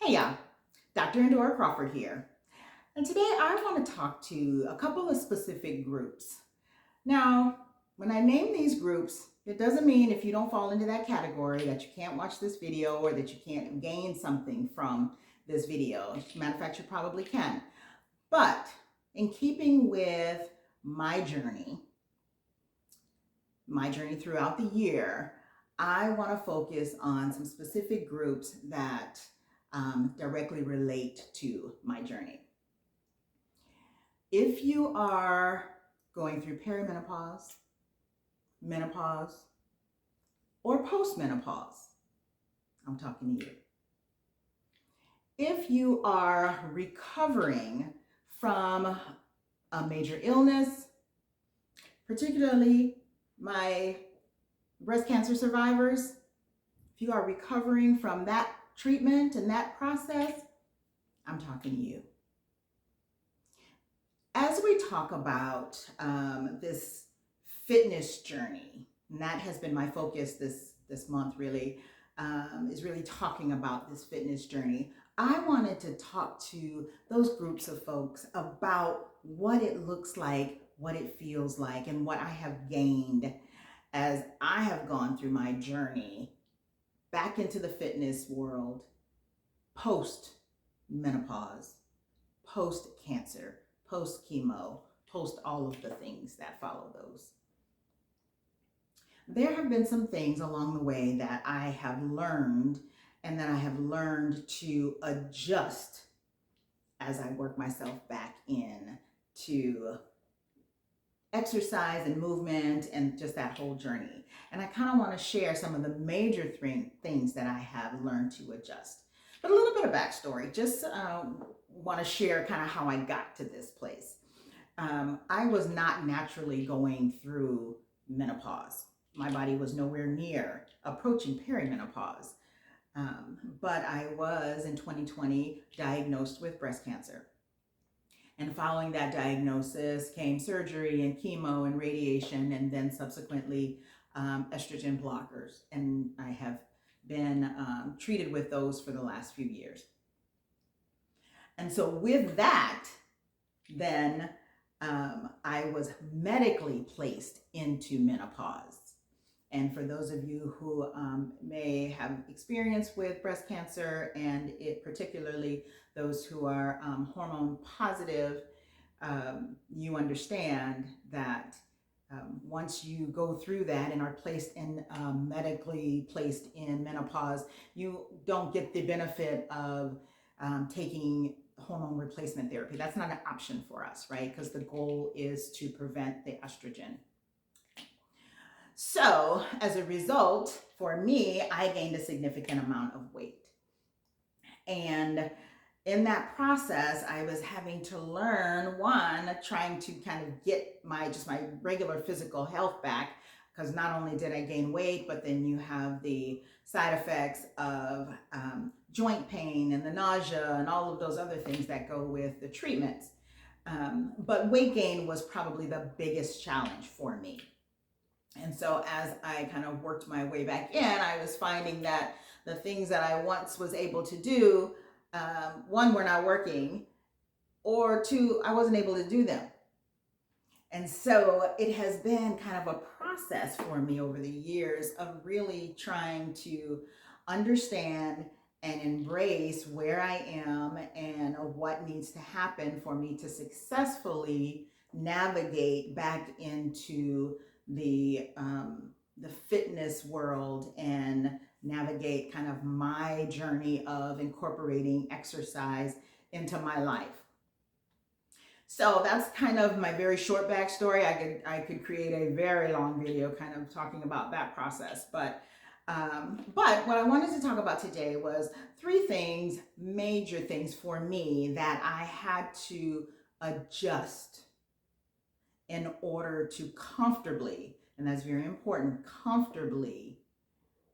Hey, y'all, Dr. Endora Crawford here. And today I want to talk to a couple of specific groups. Now, when I name these groups, it doesn't mean if you don't fall into that category that you can't watch this video or that you can't gain something from this video. Matter of fact, you probably can. But in keeping with my journey throughout the year, I want to focus on some specific groups that directly relate to my journey. If you are going through perimenopause, menopause, or postmenopause, I'm talking to you. If you are recovering from a major illness, particularly my breast cancer survivors, if you are recovering from that treatment and that process, I'm talking to you. As we talk about this fitness journey, and that has been my focus this month really, is really talking about this fitness journey. I wanted to talk to those groups of folks about what it looks like, what it feels like, and what I have gained as I have gone through my journey back into the fitness world, post menopause, post cancer, post chemo, post all of the things that follow those. There have been some things along the way that I have learned and that I have learned to adjust as I work myself back in to exercise and movement and just that whole journey. And I kind of want to share some of the major things that I have learned to adjust. But a little bit of backstory, just want to share kind of how I got to this place. I was not naturally going through menopause. My body was nowhere near approaching perimenopause. But I was in 2020 diagnosed with breast cancer. And following that diagnosis came surgery and chemo and radiation, and then subsequently estrogen blockers. And I have been treated with those for the last few years. And so with that, then I was medically placed into menopause. And for those of you who may have experience with breast cancer, and particularly those who are hormone positive, you understand that once you go through that and are placed in medically placed in menopause, you don't get the benefit of taking hormone replacement therapy. That's not an option for us, right? Because the goal is to prevent the estrogen. So as a result, for me, I gained a significant amount of weight. And in that process, I was having to learn, trying to kind of get my regular physical health back, because not only did I gain weight, but then you have the side effects of joint pain and the nausea and all of those other things that go with the treatments. But weight gain was probably the biggest challenge for me. And so as I kind of worked my way back in, I was finding that the things that I once was able to do, one, were not working, or two, I wasn't able to do them. And so it has been kind of a process for me over the years of really trying to understand and embrace where I am and what needs to happen for me to successfully navigate back into the fitness world and navigate kind of my journey of incorporating exercise into my life. So that's kind of my very short backstory. I could create a very long video kind of talking about that process, but what I wanted to talk about today was three things, major things for me that I had to adjust in order to comfortably, and that's very important, comfortably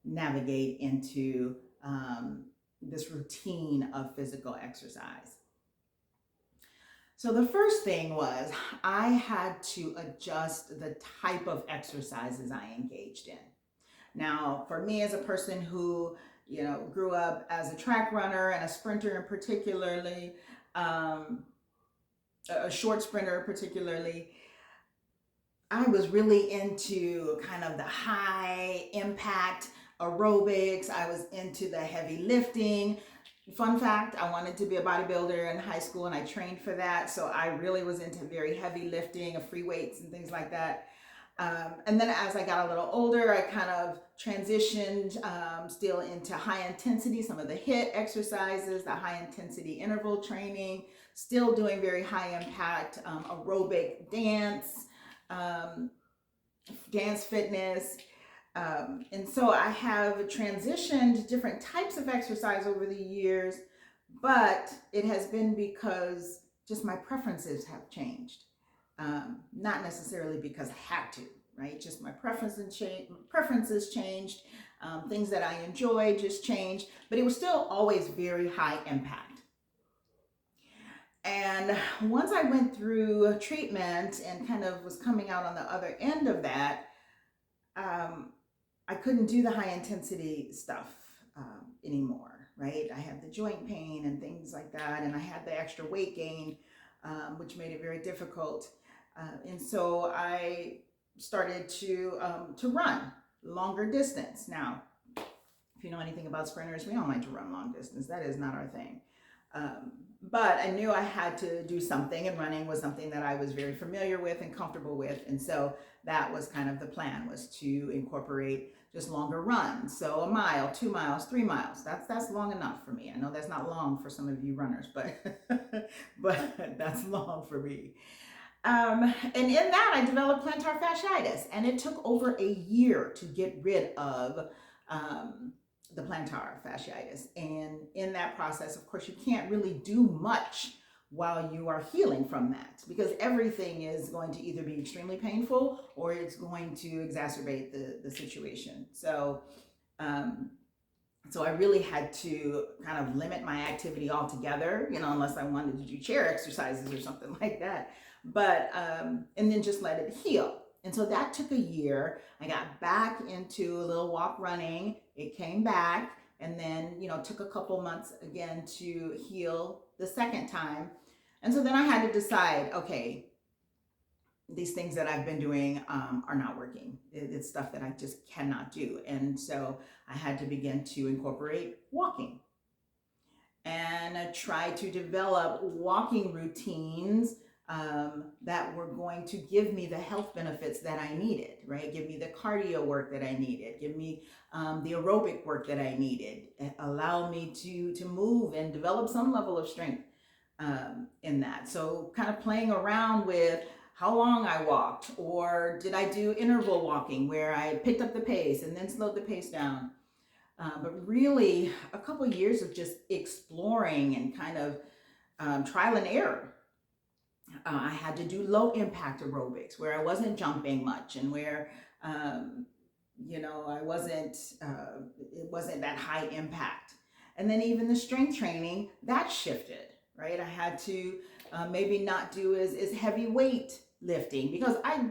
navigate into this routine of physical exercise. So the first thing was I had to adjust the type of exercises I engaged in. Now, for me as a person who, grew up as a track runner and a sprinter, and particularly a short sprinter particularly. I was really into kind of the high impact aerobics. I was into the heavy lifting. Fun fact, I wanted to be a bodybuilder in high school and I trained for that. So I really was into very heavy lifting of free weights and things like that. And then as I got a little older, I kind of transitioned still into high intensity, some of the HIIT exercises, the high intensity interval training, still doing very high impact aerobic dance, dance fitness. And so I have transitioned different types of exercise over the years, but it has been because just my preferences have changed. Not necessarily because I had to, right? Just my preferences changed. Things that I enjoy just changed, but it was still always very high impact. And once I went through treatment and kind of was coming out on the other end of that, I couldn't do the high intensity stuff anymore, right? I had the joint pain and things like that, and I had the extra weight gain, which made it very difficult. And so I started to run longer distance. Now, if you know anything about sprinters, we don't like to run long distance. That is not our thing. But I knew I had to do something, and running was something that I was very familiar with and comfortable with. And so that was kind of the plan, was to incorporate just longer runs. So 1 mile, 2 miles, 3 miles. That's long enough for me. I know that's not long for some of you runners, but but that's long for me. And in that, I developed plantar fasciitis, and it took over a year to get rid of the plantar fasciitis. And in that process, of course, you can't really do much while you are healing from that, because everything is going to either be extremely painful or it's going to exacerbate the situation. So I really had to kind of limit my activity altogether, unless I wanted to do chair exercises or something like that. But and then just let it heal. And so that took a year. I got back into a little walk running. It came back, and then, took a couple months again to heal the second time. And so then I had to decide, okay, these things that I've been doing are not working. It's stuff that I just cannot do. And so I had to begin to incorporate walking and try to develop walking routines that were going to give me the health benefits that I needed, right? Give me the cardio work that I needed, give me the aerobic work that I needed, allow me to move and develop some level of strength in that. So kind of playing around with how long I walked, or did I do interval walking where I picked up the pace and then slowed the pace down. But really a couple of years of just exploring and kind of trial and error. I had to do low impact aerobics where I wasn't jumping much, and where, I wasn't, it wasn't that high impact. And then even the strength training, that shifted, right? I had to maybe not do as heavy weight lifting, because I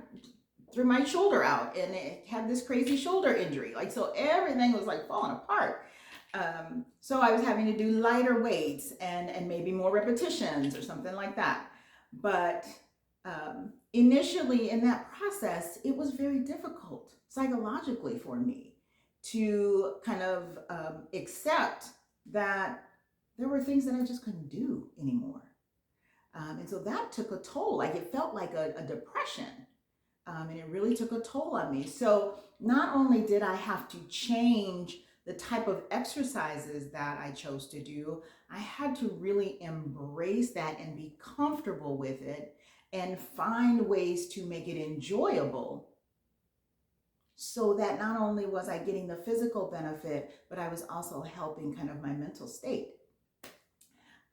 threw my shoulder out and it had this crazy shoulder injury. So everything was like falling apart. So I was having to do lighter weights and maybe more repetitions or something like that. But initially in that process, it was very difficult psychologically for me to kind of accept that there were things that I just couldn't do anymore. And so that took a toll. It felt like a depression. And it really took a toll on me. So not only did I have to change the type of exercises that I chose to do, I had to really embrace that and be comfortable with it and find ways to make it enjoyable, so that not only was I getting the physical benefit, but I was also helping kind of my mental state.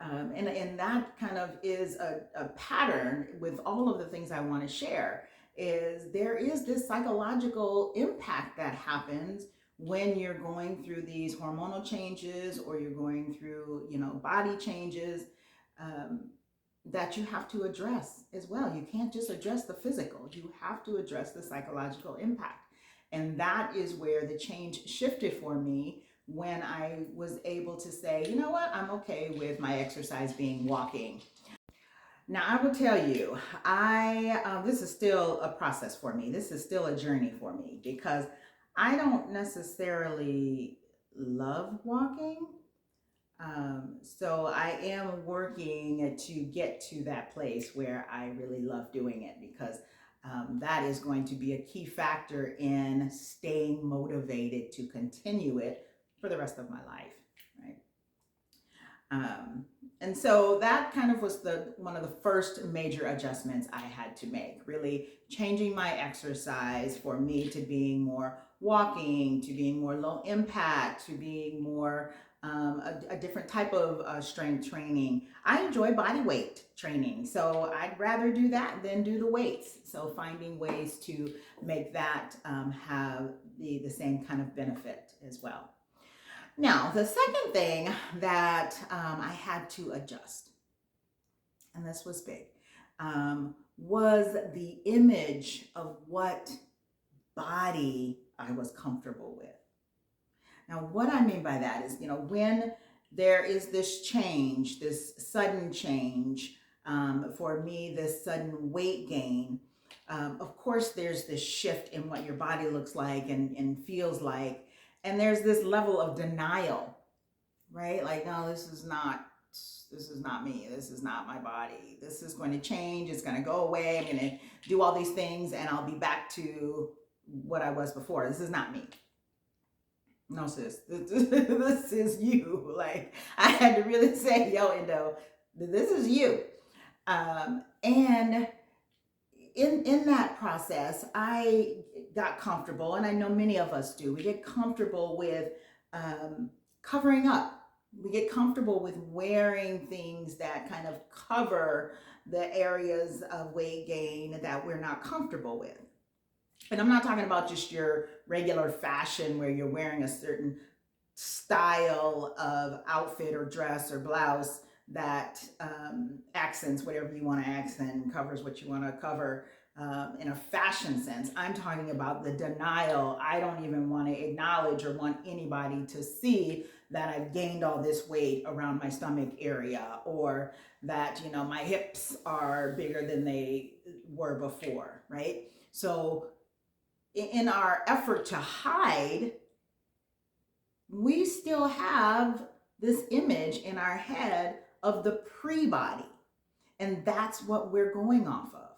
And that kind of is a pattern with all of the things I want to share. Is there is this psychological impact that happens when you're going through these hormonal changes, or you're going through, body changes, that you have to address as well. You can't just address the physical, you have to address the psychological impact. And that is where the change shifted for me when I was able to say, you know what, I'm okay with my exercise being walking. Now, I will tell you, this is still a process for me. This is still a journey for me because I don't necessarily love walking. So I am working to get to that place where I really love doing it because that is going to be a key factor in staying motivated to continue it for the rest of my life, right? Um, and so that kind of was the one of the first major adjustments I had to make, really changing my exercise for me to being more walking, to being more low impact, to being more a different type of strength training. I enjoy body weight training, so I'd rather do that than do the weights. So finding ways to make that have the same kind of benefit as well. Now, the second thing that I had to adjust, and this was big, was the image of what body I was comfortable with. Now, what I mean by that is, when there is this change, this sudden change, for me, this sudden weight gain, of course, there's this shift in what your body looks like and feels like. And there's this level of denial, right? Like, no, this is not me. This is not my body. This is going to change. It's going to go away. I'm going to do all these things and I'll be back to what I was before. This is not me. No, sis, this is you. Like, I had to really say, yo, Indo, this is you. And in that process, I got comfortable, and I know many of us do. We get comfortable with covering up. We get comfortable with wearing things that kind of cover the areas of weight gain that we're not comfortable with. And I'm not talking about just your regular fashion where you're wearing a certain style of outfit or dress or blouse that accents whatever you want to accent, covers what you want to cover in a fashion sense. I'm talking about the denial. I don't even want to acknowledge or want anybody to see that I've gained all this weight around my stomach area, or that, my hips are bigger than they were before, right? So in our effort to hide, we still have this image in our head of the pre-body. And that's what we're going off of,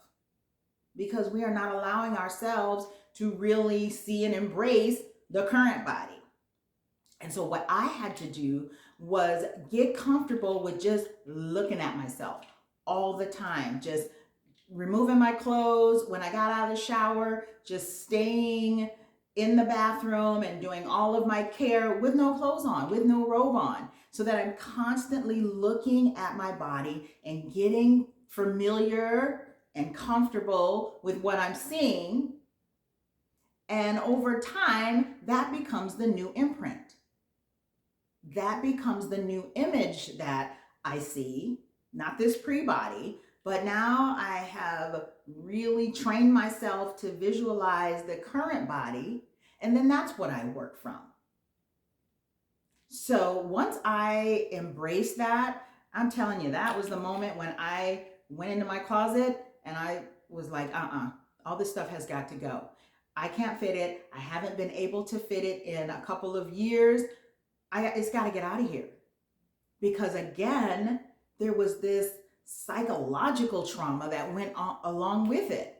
because we are not allowing ourselves to really see and embrace the current body. And so what I had to do was get comfortable with just looking at myself all the time, just removing my clothes when I got out of the shower, just staying in the bathroom and doing all of my care with no clothes on, with no robe on, so that I'm constantly looking at my body and getting familiar and comfortable with what I'm seeing. And over time, that becomes the new imprint. That becomes the new image that I see, not this pre-body, but now I have really trained myself to visualize the current body, and then that's what I work from. So once I embraced that, I'm telling you, that was the moment when I went into my closet and I was like, all this stuff has got to go. I can't fit it. I haven't been able to fit it in a couple of years. It's got to get out of here. Because again, there was this psychological trauma that went along with it.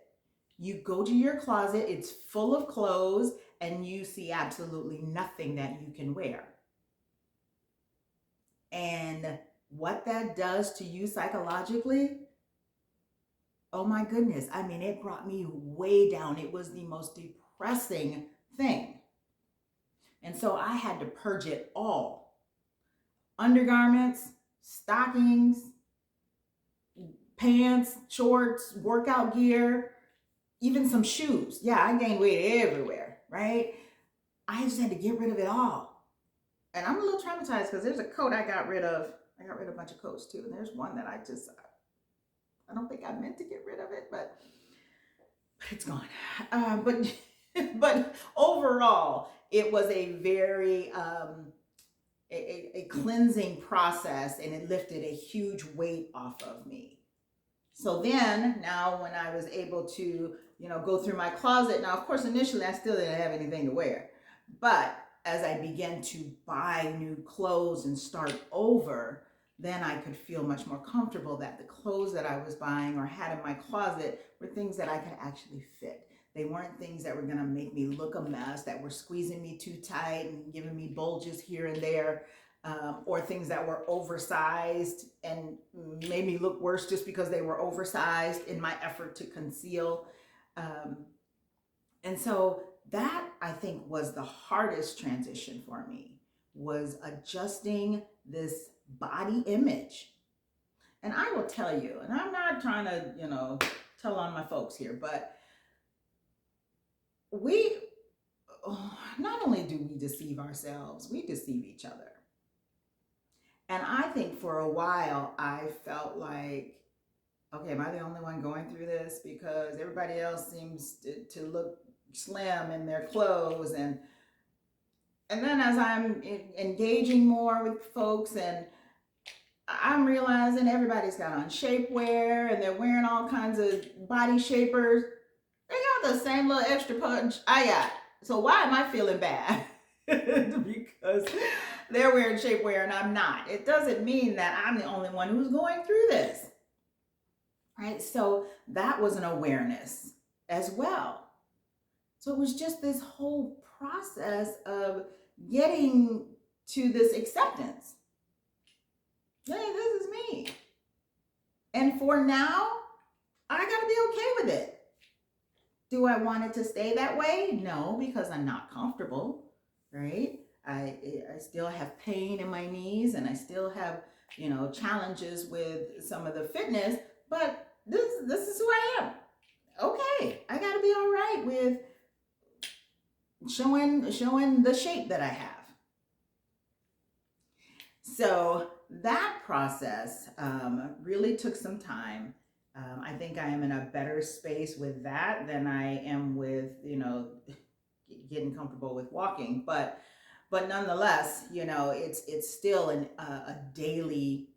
You go to your closet, it's full of clothes, and you see absolutely nothing that you can wear. And what that does to you psychologically, oh my goodness. I mean, it brought me way down. It was the most depressing thing. And so I had to purge it all. Undergarments, stockings, pants, shorts, workout gear, even some shoes. Yeah, I gained weight everywhere, right? I just had to get rid of it all. And I'm a little traumatized because there's a coat I got rid of. I got rid of a bunch of coats too. And there's one that I don't think I meant to get rid of it, but it's gone. But overall, it was a very a cleansing process, and it lifted a huge weight off of me. So then now when I was able to, go through my closet, now of course initially I still didn't have anything to wear, but as I began to buy new clothes and start over, then I could feel much more comfortable that the clothes that I was buying or had in my closet were things that I could actually fit. They weren't things that were going to make me look a mess, that were squeezing me too tight and giving me bulges here and there, or things that were oversized and made me look worse just because they were oversized in my effort to conceal. Um, and so that, I think, was the hardest transition for me, was adjusting this body image. And I will tell you, and I'm not trying to, tell on my folks here, but we, not only do we deceive ourselves, we deceive each other. And I think for a while I felt like, okay, am I the only one going through this? Because everybody else seems to look slim in their clothes. And then as I'm engaging more with folks, and I'm realizing everybody's got on shapewear and they're wearing all kinds of body shapers. They got the same little extra punch I got. So why am I feeling bad? Because they're wearing shapewear and I'm not. It doesn't mean that I'm the only one who's going through this. Right? So that was an awareness as well. So it was just this whole process of getting to this acceptance. Hey, this is me. And for now, I gotta be okay with it. Do I want it to stay that way? No, because I'm not comfortable, right? I still have pain in my knees, and I still have, challenges with some of the fitness, but this is who I am. Okay, I gotta be all right with showing the shape that I have. So that process really took some time. I think I am in a better space with that than I am with, getting comfortable with walking. But nonetheless, it's still a daily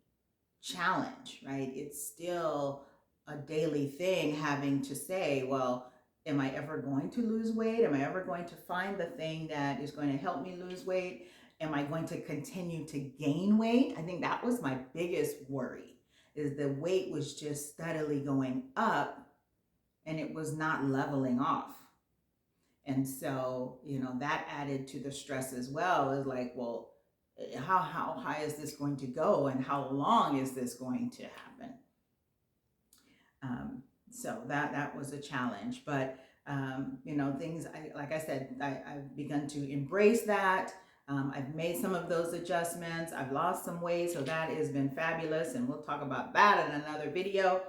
challenge, right? It's still a daily thing, having to say, well, am I ever going to lose weight? Am I ever going to find the thing that is going to help me lose weight? Am I going to continue to gain weight? I think that was my biggest worry, is the weight was just steadily going up and it was not leveling off. And so, that added to the stress as well. Is like, well, how high is this going to go, and how long is this going to happen? So that was a challenge. But things, like I said, I've begun to embrace that. I've made some of those adjustments. I've lost some weight, so that has been fabulous, and we'll talk about that in another video.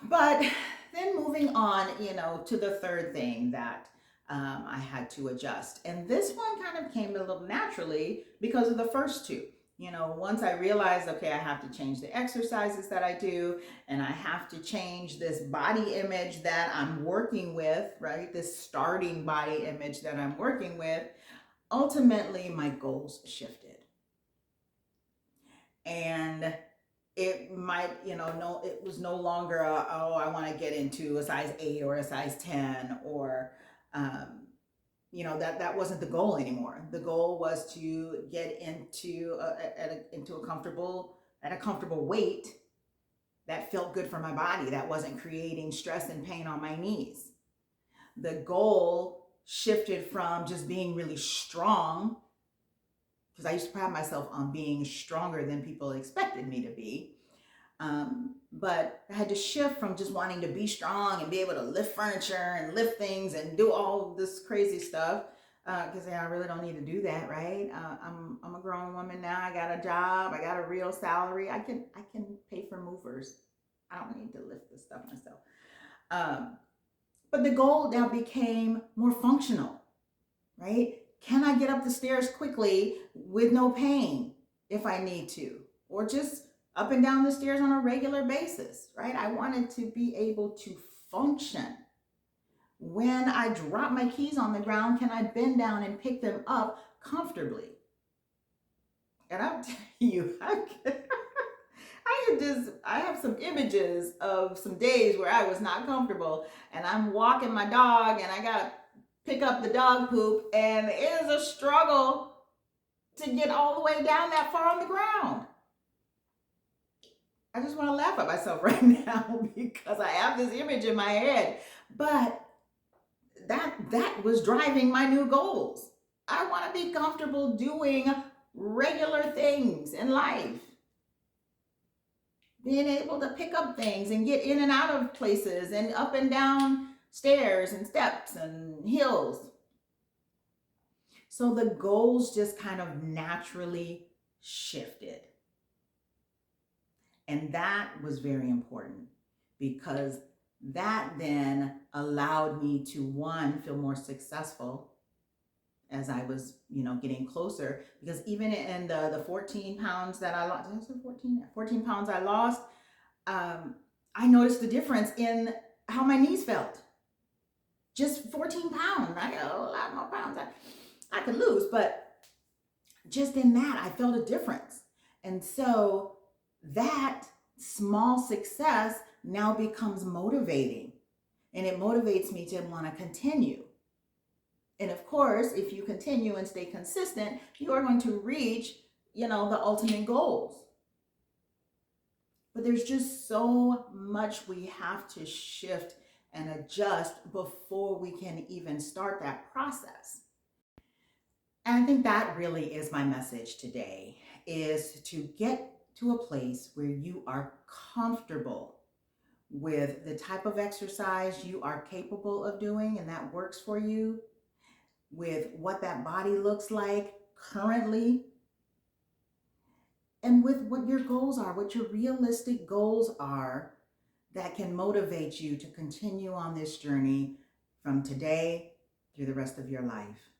But then moving on, to the third thing that I had to adjust. And this one kind of came a little naturally because of the first two. Once I realized, okay, I have to change the exercises that I do, and I have to change this body image that I'm working with, right? This starting body image that I'm working with, ultimately my goals shifted. And it might, it was no longer I want to get into a size 8 or a size 10, or, that wasn't the goal anymore. The goal was to get into a comfortable weight that felt good for my body, that wasn't creating stress and pain on my knees. The goal shifted from just being really strong, because I used to pride myself on being stronger than people expected me to be. But I had to shift from just wanting to be strong and be able to lift furniture and lift things and do all this crazy stuff, because I really don't need to do that, right? I'm a grown woman now. I got a job. I got a real salary. I can pay for movers. I don't need to lift this stuff myself. But the goal now became more functional, right? Can I get up the stairs quickly with no pain if I need to? Or just up and down the stairs on a regular basis, right? I wanted to be able to function. When I drop my keys on the ground, can I bend down and pick them up comfortably? And I'm telling you, I have some images of some days where I was not comfortable and I'm walking my dog and I gotta pick up the dog poop and it is a struggle to get all the way down that far on the ground. I just want to laugh at myself right now because I have this image in my head. But that was driving my new goals. I want to be comfortable doing regular things in life. Being able to pick up things and get in and out of places and up and down stairs and steps and hills. So the goals just kind of naturally shifted. And that was very important because that then allowed me to, one, feel more successful as I was, getting closer. Because even in the 14 pounds that I lost, did I say 14? 14 pounds I lost, I noticed the difference in how my knees felt. Just 14 pounds. I got a lot more pounds I could lose, but just in that, I felt a difference. And so that small success now becomes motivating, and it motivates me to want to continue. And of course, if you continue and stay consistent, you are going to reach, the ultimate goals. But there's just so much we have to shift and adjust before we can even start that process. And I think that really is my message today, is to get to a place where you are comfortable with the type of exercise you are capable of doing and that works for you, with what that body looks like currently, and with what your goals are, what your realistic goals are that can motivate you to continue on this journey from today through the rest of your life.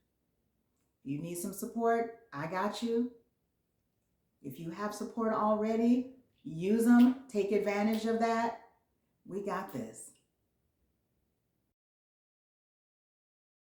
If you need some support, I got you. If you have support already, use them, take advantage of that. We got this.